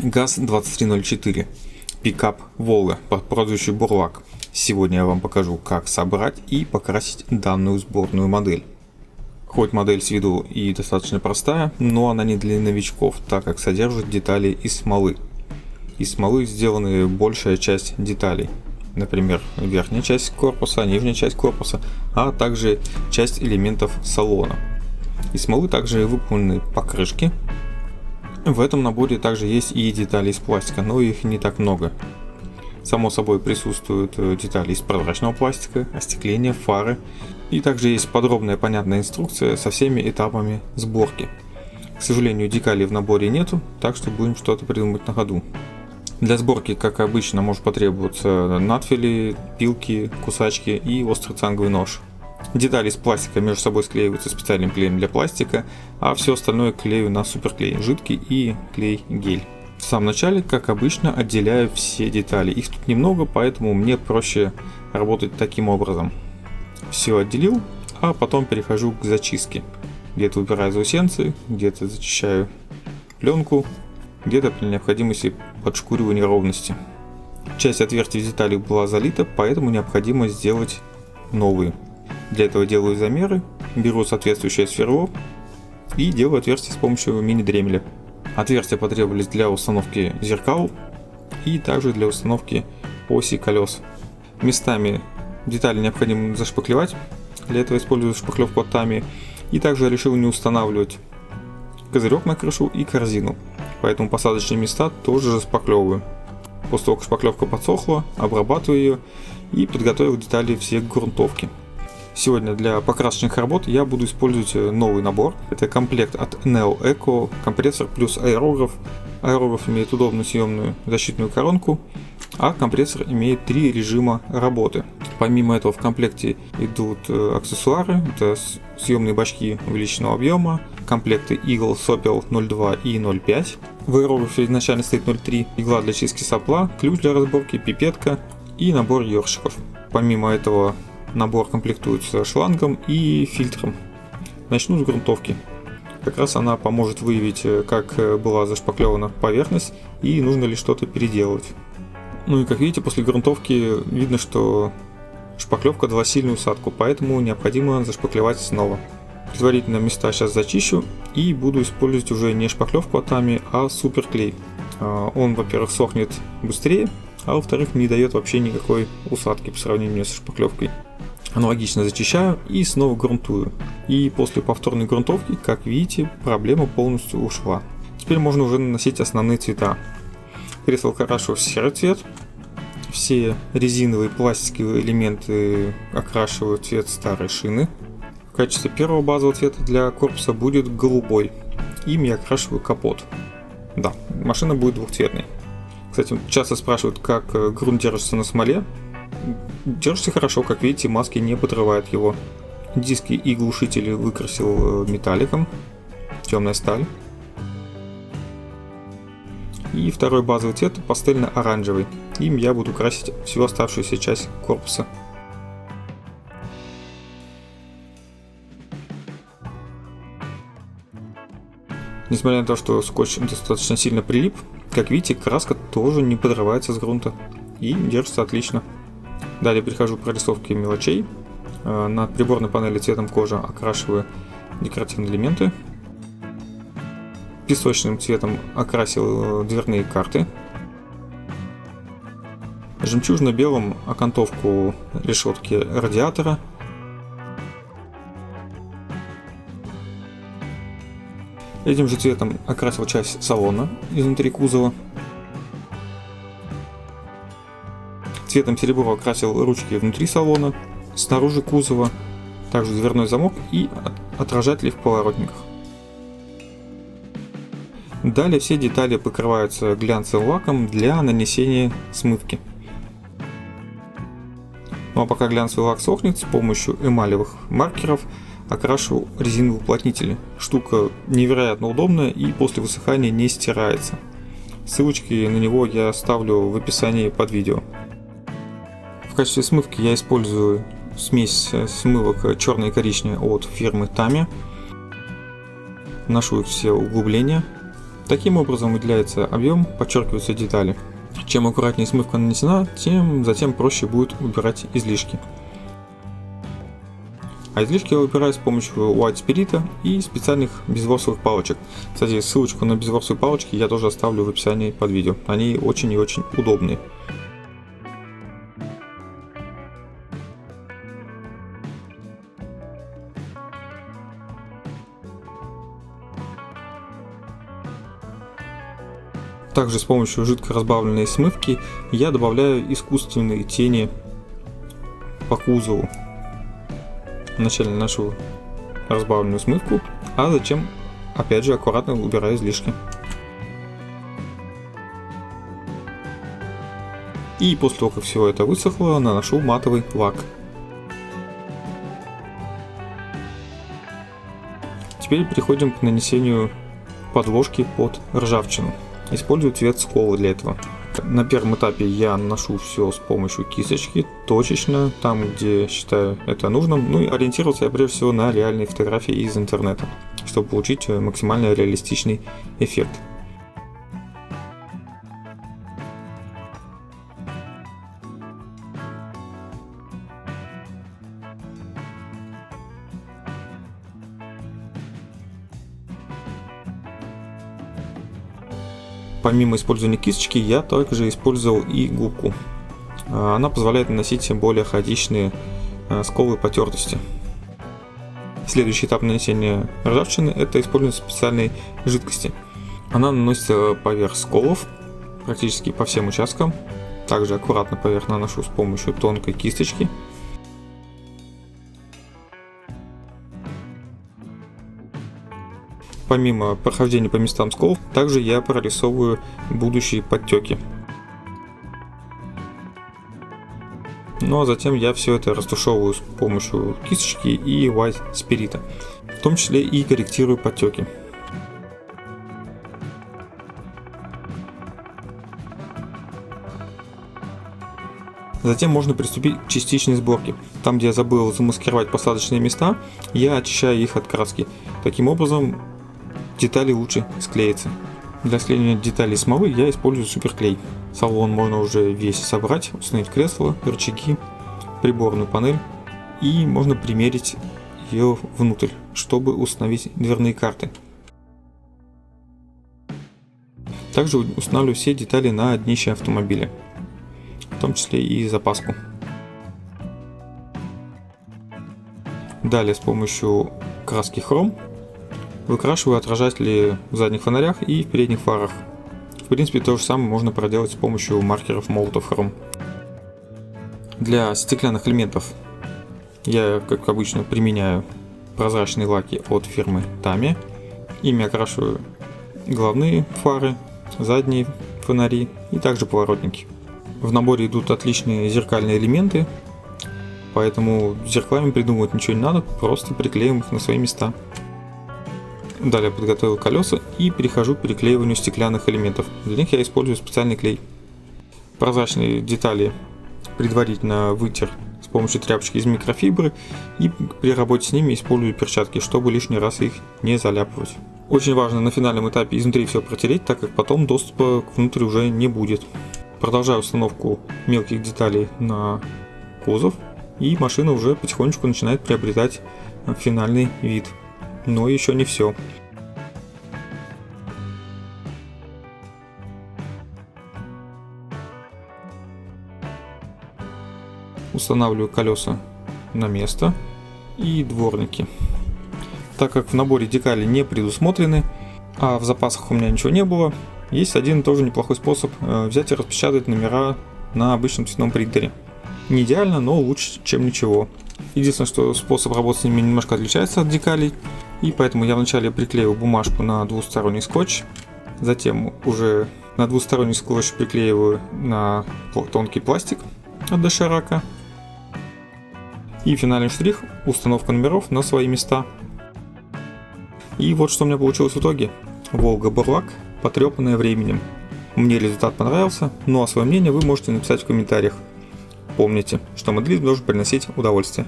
ГАЗ-2304, пикап Volvo по прозвищу Бурлак. Сегодня я вам покажу, как собрать и покрасить данную сборную модель. Хоть модель с виду и достаточно простая, но она не для новичков, так как содержит детали из смолы. Из смолы сделаны большая часть деталей, например, верхняя часть корпуса, нижняя часть корпуса, а также часть элементов салона. Из смолы также выполнены покрышки. В этом наборе также есть и детали из пластика, но их не так много. Само собой присутствуют детали из прозрачного пластика, остекление, фары. И также есть подробная понятная инструкция со всеми этапами сборки. К сожалению, декалей в наборе нету, так что будем что-то придумать на ходу. Для сборки, как обычно, может потребоваться надфили, пилки, кусачки и острый цанговый нож. Детали из пластика между собой склеиваются специальным клеем для пластика, а все остальное клею на суперклей, жидкий и клей-гель. В самом начале, как обычно, отделяю все детали. Их тут немного, поэтому мне проще работать таким образом. Все отделил, а потом перехожу к зачистке. Где-то убираю заусенцы, где-то зачищаю пленку, где-то при необходимости подшкуриваю неровности. Часть отверстий в деталях была залита, поэтому необходимо сделать новые. Для этого делаю замеры, беру соответствующее сверло и делаю отверстие с помощью мини-дремеля. Отверстия потребовались для установки зеркал и также для установки оси колес. Местами детали необходимо зашпаклевать, для этого использую шпаклевку от Tamiya. И также решил не устанавливать козырек на крышу и корзину, поэтому посадочные места тоже зашпаклевываю. После того, как шпаклевка подсохла, обрабатываю ее и подготовил детали все к грунтовке. Сегодня для покрасочных работ я буду использовать новый набор. Это комплект от Neo Eco, компрессор плюс аэрограф. Аэрограф имеет удобную съемную защитную коронку, а компрессор имеет 3 режима работы. Помимо этого в комплекте идут аксессуары, это съемные бачки увеличенного объема, комплекты игл сопел 0.2 и 0.5. В аэрографе изначально стоит 0.3, игла для чистки сопла, ключ для разборки, пипетка и набор ёршиков. Помимо этого набор комплектуется шлангом и фильтром. Начну с грунтовки. Как раз она поможет выявить, как была зашпаклевана поверхность и нужно ли что-то переделывать. Ну и как видите, после грунтовки видно, что шпаклевка дала сильную усадку, поэтому необходимо зашпаклевать снова. Предварительно места сейчас зачищу и буду использовать уже не шпаклевку от Tamiya, а суперклей. Он, во-первых, сохнет быстрее, а во-вторых, не дает вообще никакой усадки по сравнению с шпаклевкой. Аналогично зачищаю и снова грунтую. И после повторной грунтовки, как видите, проблема полностью ушла. Теперь можно уже наносить основные цвета. Кресло окрашиваю в серый цвет. Все резиновые пластиковые элементы окрашиваю в цвет старой шины. В качестве первого базового цвета для корпуса будет голубой. Им я окрашиваю капот. Да, машина будет двухцветной. Кстати, часто спрашивают, как грунт держится на смоле. Держится хорошо, как видите, маски не подрывают его. Диски и глушители выкрасил металликом, темная сталь. И второй базовый цвет пастельно-оранжевый. Им я буду красить всю оставшуюся часть корпуса. Несмотря на то, что скотч достаточно сильно прилип, как видите, краска тоже не подрывается с грунта и держится отлично. Далее перехожу к прорисовке мелочей. На приборной панели цветом кожи окрашиваю декоративные элементы. Песочным цветом окрасил дверные карты. Жемчужно-белым окантовку решетки радиатора. Этим же цветом окрасил часть салона изнутри кузова. Цветом серебро окрасил ручки внутри салона, снаружи кузова, также дверной замок и отражатели в поворотниках. Далее все детали покрываются глянцевым лаком для нанесения смывки. Ну а пока глянцевый лак сохнет, с помощью эмалевых маркеров окрашу резиновые уплотнители. Штука невероятно удобная и после высыхания не стирается. Ссылочки на него я оставлю в описании под видео. В качестве смывки я использую смесь смывок черный и коричневый от фирмы Tamiya. Наношу все углубления Таким образом выделяется объем, подчеркиваются детали. Чем аккуратнее смывка нанесена, тем затем проще будет убирать излишки. А излишки я убираю с помощью White Spirit и специальных безворсовых палочек. Кстати, ссылочку на безворсовые палочки я тоже оставлю в описании под видео. Они очень и очень удобные. Также с помощью жидко разбавленной смывки я добавляю искусственные тени по кузову. Вначале наношу разбавленную смывку, а затем опять же аккуратно убираю излишки. И после того, как все это высохло, наношу матовый лак. Теперь переходим к нанесению подложки под ржавчину. Использую цвет сколы для этого. На первом этапе я наношу все с помощью кисточки, точечно, там где считаю это нужным. Ну и ориентировался я прежде всего на реальные фотографии из интернета, чтобы получить максимально реалистичный эффект. Помимо использования кисточки, я также использовал и губку. Она позволяет наносить более хаотичные сколы потертости. Следующий этап нанесения ржавчины – это использование специальной жидкости. Она наносится поверх сколов, практически по всем участкам. Также аккуратно поверх наношу с помощью тонкой кисточки. Помимо прохождения по местам сколов, также я прорисовываю будущие подтеки. Ну а затем я все это растушевываю с помощью кисточки и White Spirit, в том числе и корректирую подтеки. Затем можно приступить к частичной сборке. Там, где я забыл замаскировать посадочные места, я очищаю их от краски. Таким образом, детали лучше склеятся. Для склеивания деталей смолы я использую суперклей. Салон можно уже весь собрать, установить кресло, рычаги, приборную панель, и можно примерить ее внутрь, чтобы установить дверные карты. Также устанавливаю все детали на днище автомобиля, в том числе и запаску. Далее с помощью краски хром выкрашиваю отражатели в задних фонарях и в передних фарах. В принципе, то же самое можно проделать с помощью маркеров Molotov Chrome. Для стеклянных элементов я, как обычно, применяю прозрачные лаки от фирмы Tamiya. Ими окрашиваю головные фары, задние фонари и также поворотники. В наборе идут отличные зеркальные элементы, поэтому зеркалами придумывать ничего не надо, просто приклеим их на свои места. Далее подготовил колеса и перехожу к переклеиванию стеклянных элементов. Для них я использую специальный клей. Прозрачные детали предварительно вытер с помощью тряпочки из микрофибры, и при работе с ними использую перчатки, чтобы лишний раз их не заляпывать. Очень важно на финальном этапе изнутри все протереть, так как потом доступа внутрь уже не будет. Продолжаю установку мелких деталей на кузов, и машина уже потихонечку начинает приобретать финальный вид. Но еще не все. Устанавливаю колеса на место и дворники. Так как в наборе декали не предусмотрены, а в запасах у меня ничего не было, есть один тоже неплохой способ взять и распечатать номера на обычном цветном принтере. Не идеально, но лучше, чем ничего. Единственное, что способ работы с ними немножко отличается от декалей, и поэтому я вначале приклеиваю бумажку на двусторонний скотч, затем уже на двусторонний скотч приклеиваю на тонкий пластик от доширака, и финальный штрих — установка номеров на свои места. И вот что у меня получилось в итоге. Волга Бурлак, потрепанная временем. Мне результат понравился, ну а свое мнение вы можете написать в комментариях. Помните, что моделизм должен приносить удовольствие.